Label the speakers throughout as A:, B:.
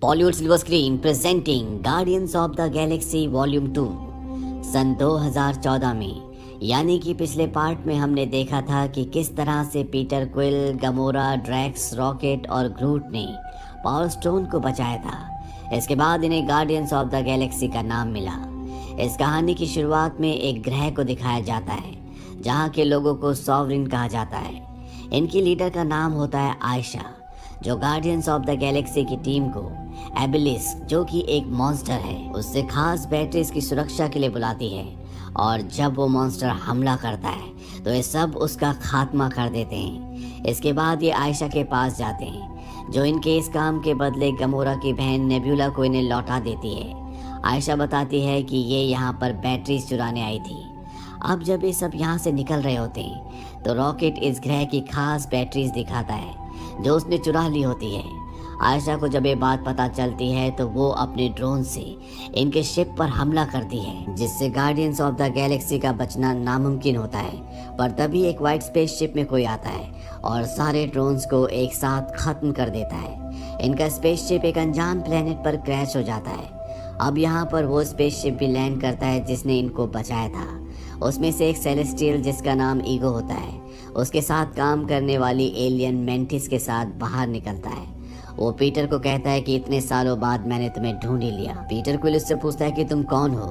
A: Bollywood silver screen presenting guardians of the Galaxy volume 2। सन 2014 में यानी कि पिछले पार्ट में हमने देखा था कि किस तरह से Peter Quill, Gamora, Drax, Rocket और ग्रूट ने पावर स्टोन को बचाया था। इसके बाद इन्हें गार्डियंस ऑफ द गैलेक्सी का नाम मिला। इस कहानी की शुरुआत में एक ग्रह को दिखाया जाता है जहाँ के लोगों को सॉवरिन कहा जाता है। इनकी लीडर का नाम होता है आयशा, जो गार्डियंस ऑफ द गैलेक्सी की टीम को एबिलिस्क, जो कि एक मॉन्स्टर है, उससे खास बैटरीज की सुरक्षा के लिए बुलाती है। और जब वो मॉन्स्टर हमला करता है तो ये सब उसका खात्मा कर देते हैं। इसके बाद ये आयशा के पास जाते हैं, जो इनके इस काम के बदले गमोरा की बहन नेब्यूला को इन्हें लौटा देती है। आयशा बताती है कि ये यहाँ पर बैटरीज चुराने आई थी। अब जब ये सब यहाँ से निकल रहे होते हैं तो रॉकेट इस ग्रह की खास बैटरीज दिखाता है जो उसने चुरा ली होती है। आयशा को जब ये बात पता चलती है तो वो अपने ड्रोन से इनके शिप पर हमला करती है, जिससे गार्डियंस ऑफ द गैलेक्सी का बचना नामुमकिन होता है। पर तभी एक वाइट स्पेस शिप में कोई आता है और सारे ड्रोन्स को एक साथ खत्म कर देता है। इनका स्पेस शिप एक अनजान प्लेनेट पर क्रैश हो जाता है। अब यहाँ पर वो स्पेस शिप भी लैंड करता है जिसने इनको बचाया था। उसमें से एक सेलेस्टियल, जिसका नाम ईगो होता है, उसके साथ काम करने वाली एलियन मेंटिस के साथ बाहर निकलता है। वो पीटर को कहता है कि इतने सालों बाद मैंने तुम्हें ढूंढ ही लिया। पीटर क्विल उससे पूछता है कि तुम कौन हो।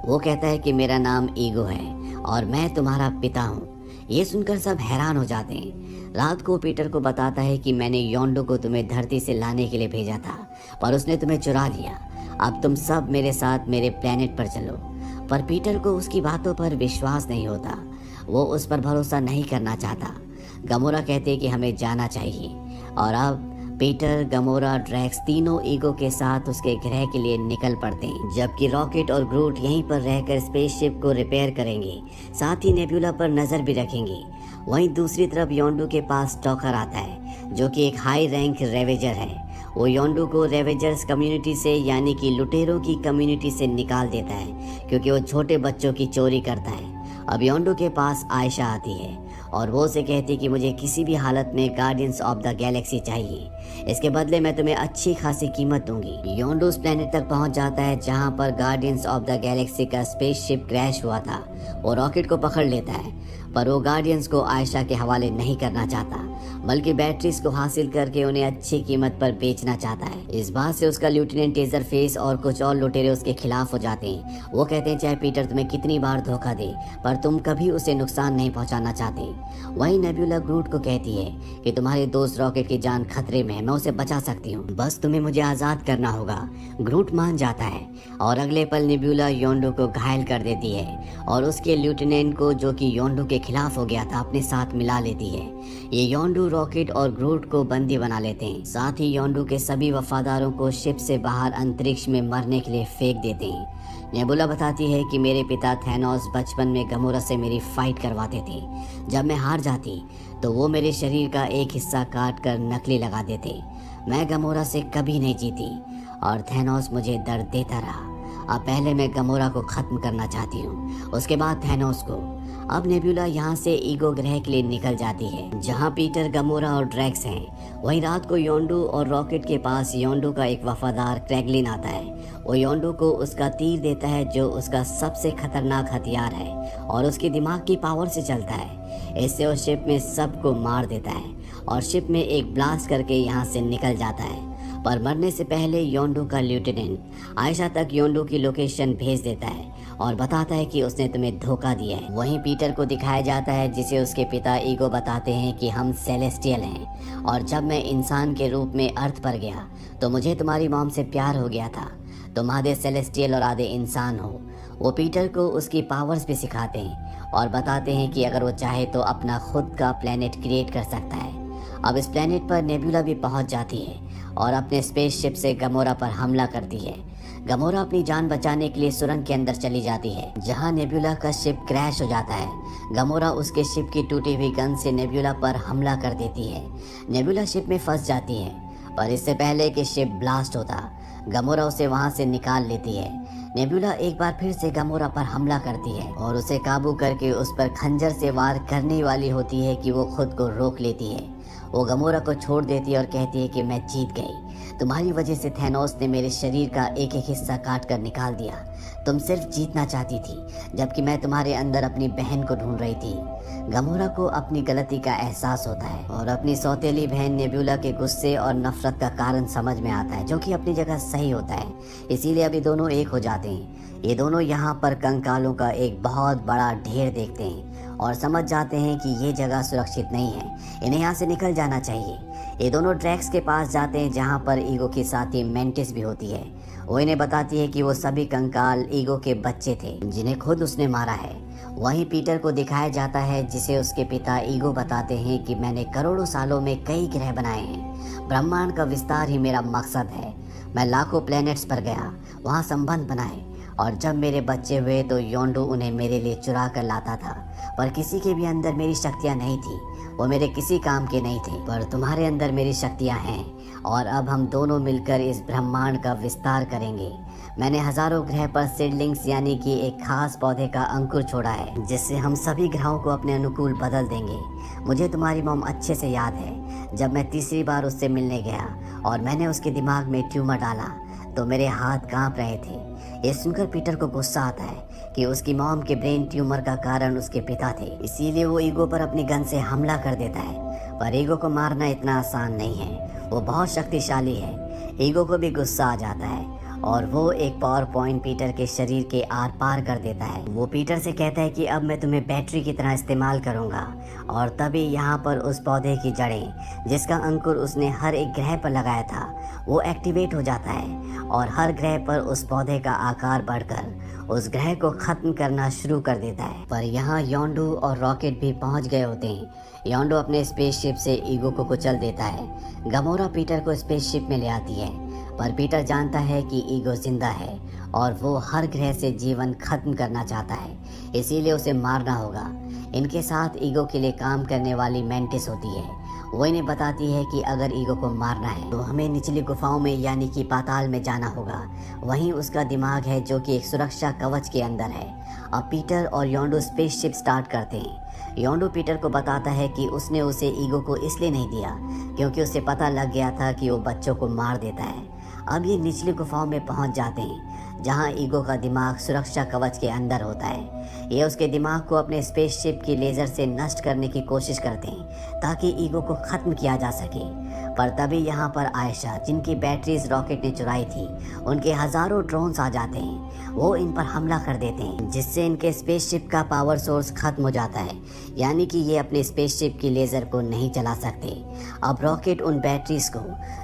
A: वो कहता है कि मेरा नाम ईगो है और मैं तुम्हारा पिता हूँ। ये सुनकर सब हैरान हो जाते हैं। रात को पीटर को बताता है कि मैंने योंडो को तुम्हें धरती से लाने के लिए भेजा था, पर उसने तुम्हें चुरा लिया। अब तुम सब मेरे साथ मेरे प्लेनेट पर चलो। पर पीटर को उसकी बातों पर विश्वास नहीं होता। वो उस पर भरोसा नहीं करना चाहता। गमोरा कहते कि हमें जाना चाहिए। और अब पीटर, गमोरा, ड्रैक्स तीनों ईगो के साथ उसके ग्रह के लिए निकल पड़ते हैं, जबकि रॉकेट और ग्रूट यहीं पर रहकर स्पेसशिप को रिपेयर करेंगे, साथ ही नेब्यूला पर नजर भी रखेंगे। वहीं दूसरी तरफ योंडू के पास स्टॉकर आता है, जो कि एक हाई रैंक रेवेजर है। वो योंडू को रेवेजर्स कम्युनिटी से, यानी कि लुटेरों की कम्युनिटी से निकाल देता है, क्योंकि वो छोटे बच्चों की चोरी करता है। अब योंडू के पास आयशा आती है और वो उसे कहती कि मुझे किसी भी हालत में गार्डियंस ऑफ द गैलेक्सी चाहिए। इसके बदले मैं तुम्हें अच्छी खासी कीमत दूंगी। योंडू उस प्लेनेट तक पहुंच जाता है जहां पर गार्डियंस ऑफ द गैलेक्सी का स्पेसशिप क्रैश हुआ था। वो रॉकेट को पकड़ लेता है, पर वो गार्डियंस को आयशा के हवाले नहीं करना चाहता, बल्कि बैटरीज को हासिल करके उन्हें अच्छी कीमत पर बेचना चाहता है। इस बात से उसका लेफ्टिनेंट टेजर फेस और कुछ और लुटेरे उसके खिलाफ हो जाते हैं। वो कहते हैं चाहे पीटर तुम्हें कितनी बार धोखा दे, पर तुम कभी उसे नुकसान नहीं पहुंचाना चाहते। वहीं नेब्यूला ग्रूट को कहती है कि तुम्हारे दोस्त रॉकेट की जान खतरे में है, मैं उसे बचा सकती हूँ, बस तुम्हें मुझे आज़ाद करना होगा। ग्रूट मान जाता है और अगले पल नेब्यूला योंडो को घायल कर देती है और उसके लेफ्टिनेंट को, जो कि योंडो के खिलाफ हो गया था, अपने साथ मिला लेती है। ये योंडो, रॉकेट और ग्रूट को बंदी बना लेते हैं। साथ ही योंडो के सभी वफादारों को शिप से बाहर अंतरिक्ष में मरने के लिए फेंक देते हैं। नेबुला बताती है कि मेरे पिता थैनोस बचपन में गमोरा से मेरी फाइट करवाते थे। जब मैं हार जाती तो वो मेरे शरीर का एक हिस्सा काट कर नकली लगा देते। मैं गमोरा से कभी नहीं जीती और थैनोस मुझे दर्द देता रहा। अब पहले मैं गमोरा को खत्म करना चाहती हूँ, उसके बाद थैनोस को। अब नेब्यूला यहाँ से ईगो ग्रह के लिए निकल जाती है, जहाँ पीटर, गमोरा और ड्रैक्स हैं। वहीं रात को योंडू और रॉकेट के पास योंडू का एक वफादार क्रैगलिन आता है। वो योंडू को उसका तीर देता है, जो उसका सबसे खतरनाक हथियार है और उसके दिमाग की पावर से चलता है। इससे वो शिप में सबको मार देता है और शिप में एक ब्लास्ट करके यहाँ से निकल जाता है। पर मरने से पहले योंडू का लेफ्टिनेंट आयशा तक योंडू की लोकेशन भेज देता है और बताता है कि उसने तुम्हें धोखा दिया है। वहीं पीटर को दिखाया जाता है, जिसे उसके पिता ईगो बताते हैं कि हम सेलेस्टियल हैं और जब मैं इंसान के रूप में अर्थ पर गया तो मुझे तुम्हारी मॉम से प्यार हो गया था। तुम आधे सेलेस्टियल और आधे इंसान हो। वो पीटर को उसकी पावर्स भी सिखाते हैं और बताते हैं कि अगर वो चाहे तो अपना खुद का प्लेनेट क्रिएट कर सकता है। अब इस प्लेनेट पर नेब्यूला भी पहुंच जाती है और अपने स्पेसशिप से गमोरा पर हमला करती है। गमोरा अपनी जान बचाने के लिए सुरंग के अंदर चली जाती है, जहां नेब्यूला का शिप क्रैश हो जाता है। गमोरा उसके शिप की टूटी हुई गन से नेब्यूला पर हमला कर देती है। नेब्यूला शिप में फंस जाती है, पर इससे पहले कि शिप ब्लास्ट होता, गमोरा उसे वहां से निकाल लेती है। नेब्यूला एक बार फिर से गमोरा पर हमला करती है और उसे काबू करके उस पर खंजर से वार करने वाली होती है कि वो खुद को रोक लेती है। वो गमोरा को छोड़ देती है और कहती है कि मैं जीत गई। तुम्हारी वजह से थैनोस ने मेरे शरीर का एक एक हिस्सा काट कर निकाल दिया। तुम सिर्फ जीतना चाहती थी, जबकि मैं तुम्हारे अंदर अपनी बहन को ढूंढ रही थी। गमोरा को अपनी गलती का एहसास होता है और अपनी सौतेली बहन नेबुला के गुस्से और नफरत का कारण समझ में आता है, जो कि अपनी जगह सही होता है। इसीलिए अभी दोनों एक हो जाते हैं। ये दोनों यहाँ पर कंकालों का एक बहुत बड़ा ढेर देखते हैं और समझ जाते हैं कि ये जगह सुरक्षित नहीं है, इन्हें यहाँ से निकल जाना चाहिए। ये दोनों ड्रैक्स के पास जाते हैं, जहाँ पर ईगो के साथी मेंटिस भी होती है। वो इन्हें बताती है कि वो सभी कंकाल ईगो के बच्चे थे, जिन्हें खुद उसने मारा है। वहीं पीटर को दिखाया जाता है, जिसे उसके पिता ईगो बताते हैं कि मैंने करोड़ों सालों में कई ग्रह बनाए हैं। ब्रह्मांड का विस्तार ही मेरा मकसद है। मैं लाखों प्लैनेट्स पर गया, वहाँ संबंध बनाए, और जब मेरे बच्चे हुए तो योंडू उन्हें मेरे लिए चुरा कर लाता था। पर किसी के भी अंदर मेरी शक्तियाँ नहीं थी, वो मेरे किसी काम के नहीं थे। पर तुम्हारे अंदर मेरी शक्तियाँ हैं और अब हम दोनों मिलकर इस ब्रह्मांड का विस्तार करेंगे। मैंने हजारों ग्रह पर सीडलिंग्स यानी कि एक खास पौधे का अंकुर छोड़ा है, जिससे हम सभी ग्रहों को अपने अनुकूल बदल देंगे। मुझे तुम्हारी मॉम अच्छे से याद है, जब मैं तीसरी बार उससे मिलने गया और मैंने उसके दिमाग में ट्यूमर डाला तो मेरे हाथ कांप रहे थे। ये सुनकर पीटर को गुस्सा आता है कि उसकी मॉम के ब्रेन ट्यूमर का कारण उसके पिता थे। इसीलिए वो ईगो पर अपनी गन से हमला कर देता है। पर ईगो को मारना इतना आसान नहीं है, वो बहुत शक्तिशाली है। ईगो को भी गुस्सा आ जाता है और वो एक पावर पॉइंट पीटर के शरीर के आर पार कर देता है। वो पीटर से कहता है कि अब मैं तुम्हें बैटरी की तरह इस्तेमाल करूंगा। और तभी यहाँ पर उस पौधे की जड़ें, जिसका अंकुर उसने हर एक ग्रह पर लगाया था, वो एक्टिवेट हो जाता है और हर ग्रह पर उस पौधे का आकार बढ़कर उस ग्रह को खत्म करना शुरू कर देता है। पर यहाँ योंडू और रॉकेट भी पहुँच गए होते हैं। योंडू अपने स्पेसशिप से ईगो को कुचल देता है। गमोरा पीटर को स्पेसशिप में ले आती है, पर पीटर जानता है कि ईगो जिंदा है और वो हर ग्रह से जीवन खत्म करना चाहता है, इसीलिए उसे मारना होगा। इनके साथ ईगो के लिए काम करने वाली मेंटिस होती है। वो इन्हें बताती है कि अगर ईगो को मारना है तो हमें निचली गुफाओं में यानी कि पाताल में जाना होगा। वहीं उसका दिमाग है, जो कि एक सुरक्षा कवच के अंदर है। अब पीटर और योंडू स्पेसशिप स्टार्ट करते हैं। योंडू पीटर को बताता है कि उसने उसे ईगो को इसलिए नहीं दिया क्योंकि उसे पता लग गया था कि वो बच्चों को मार देता है। अब ये निचली गुफाओं में पहुंच जाते हैं, जहां ईगो का दिमाग सुरक्षा कवच के अंदर होता है। ये उसके दिमाग को अपने स्पेसशिप की लेज़र से नष्ट करने की कोशिश करते हैं ताकि ईगो को ख़त्म किया जा सके। पर तभी यहाँ पर आयशा, जिनकी बैटरीज रॉकेट ने चुराई थी, उनके हज़ारों ड्रोन्स आ जाते हैं। वो इन पर हमला कर देते हैं, जिससे इनके स्पेसशिप का पावर सोर्स खत्म हो जाता है, यानी कि ये अपने स्पेसशिप की लेज़र को नहीं चला सकते। अब रॉकेट उन बैटरीज को,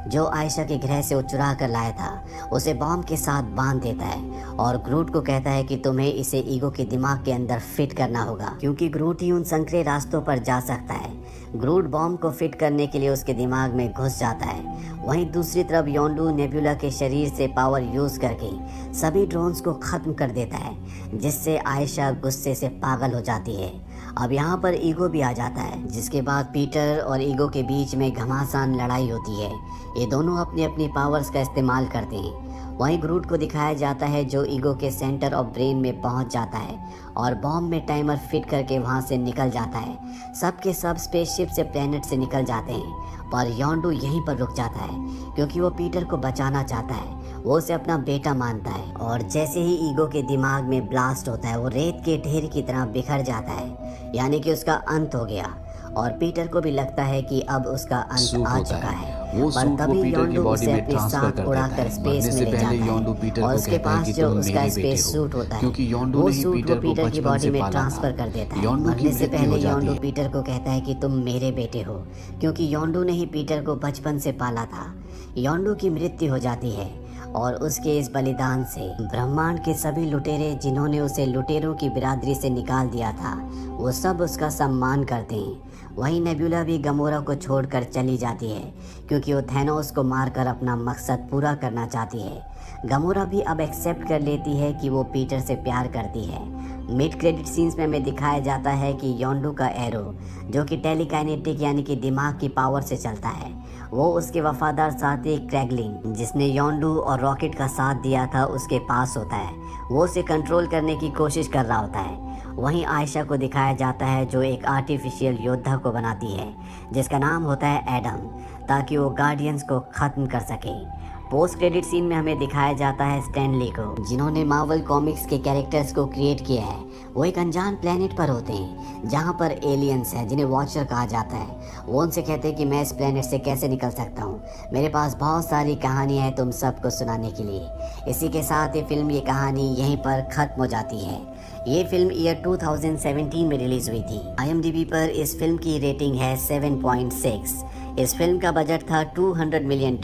A: जो आयशा के ग्रह से वो चुरा कर लाया था, उसे बॉम्ब के साथ बांध देता है और ग्रूट को कहता है कि तुम्हें इसे ईगो के दिमाग के अंदर फिट करना होगा, क्योंकि ग्रूट ही उन संकरे रास्तों पर जा सकता है। ग्रूट बॉम्ब को फिट करने के लिए उसके दिमाग में घुस जाता है। वहीं दूसरी तरफ योंडू नेबुला के शरीर से पावर यूज करके सभी ड्रोन्स को खत्म कर देता है, जिससे आयशा गुस्से से पागल हो जाती है। अब यहाँ पर ईगो भी आ जाता है, जिसके बाद पीटर और ईगो के बीच में घमासान लड़ाई होती है। ये दोनों अपनी अपनी पावर्स का इस्तेमाल करते हैं। वहीं ग्रूट को दिखाया जाता है, जो ईगो के सेंटर ऑफ ब्रेन में पहुंच जाता है और बॉम्ब में टाइमर फिट करके वहां से निकल जाता है। सब के सब स्पेसशिप से प्लेनेट से निकल जाते हैं, पर योंडू यहीं पर रुक जाता है क्योंकि वो पीटर को बचाना चाहता है। वो उसे अपना बेटा मानता है और जैसे ही ईगो के दिमाग में ब्लास्ट होता है, वो रेत के ढेर की तरह बिखर जाता है, यानी कि उसका अंत हो गया। और पीटर को भी लगता है कि अब उसका अंत आ चुका है। पर तभी योंडू उसे अपने साथ उड़ाकर स्पेस में ले जाता है और उसके पास जो उसका स्पेस सूट होता है, वो सूट वो पीटर की बॉडी में ट्रांसफर कर देता है। मरने से पहले योंडू पीटर को कहता है कि तुम मेरे बेटे हो, क्योंकि योंडू ने ही पीटर को बचपन से पाला था। योंडू की मृत्यु हो जाती है और उसके इस बलिदान से ब्रह्मांड के सभी लुटेरे, जिन्होंने उसे लुटेरों की बिरादरी से निकाल दिया था, वो सब उसका सम्मान करते हैं। वहीं नेबुला भी गमोरा को छोड़कर चली जाती है क्योंकि वो थैनोस को मारकर अपना मकसद पूरा करना चाहती है। गमोरा भी अब एक्सेप्ट कर लेती है कि वो पीटर से प्यार करती है। मिड क्रेडिट सीन्स में हमें दिखाया जाता है कि योंडू का एरो, जो कि टेलीकाइनेटिक यानी कि दिमाग की पावर से चलता है, वो उसके वफादार साथी क्रैगलिन, जिसने योंडू और रॉकेट का साथ दिया था, उसके पास होता है। वो उसे कंट्रोल करने की कोशिश कर रहा होता है वहीं आयशा को दिखाया जाता है जो एक आर्टिफिशियल योद्धा को बनाती है जिसका नाम होता है एडम, ताकि वो गार्डियंस को ख़त्म कर सके। पोस्ट क्रेडिट सीन में हमें दिखाया जाता है स्टैन ली को, जिन्होंने मार्वल कॉमिक्स के कैरेक्टर्स को क्रिएट किया है। वो एक अनजान प्लेनेट पर होते हैं जहाँ पर एलियंस हैं जिन्हें वॉचर कहा जाता है। वो उनसे कहते हैं कि मैं इस प्लेनेट से कैसे निकल सकता हूँ, मेरे पास बहुत सारी कहानियाँ हैं तुम सबको सुनाने के लिए। इसी के साथ ये फिल्म, ये कहानी यहीं पर ख़त्म हो जाती है। ये फिल्म ईयर 2017 में रिलीज़ हुई थी। IMDb पर इस फिल्म की रेटिंग है 7.6। इस फिल्म का बजट था $200 मिलियन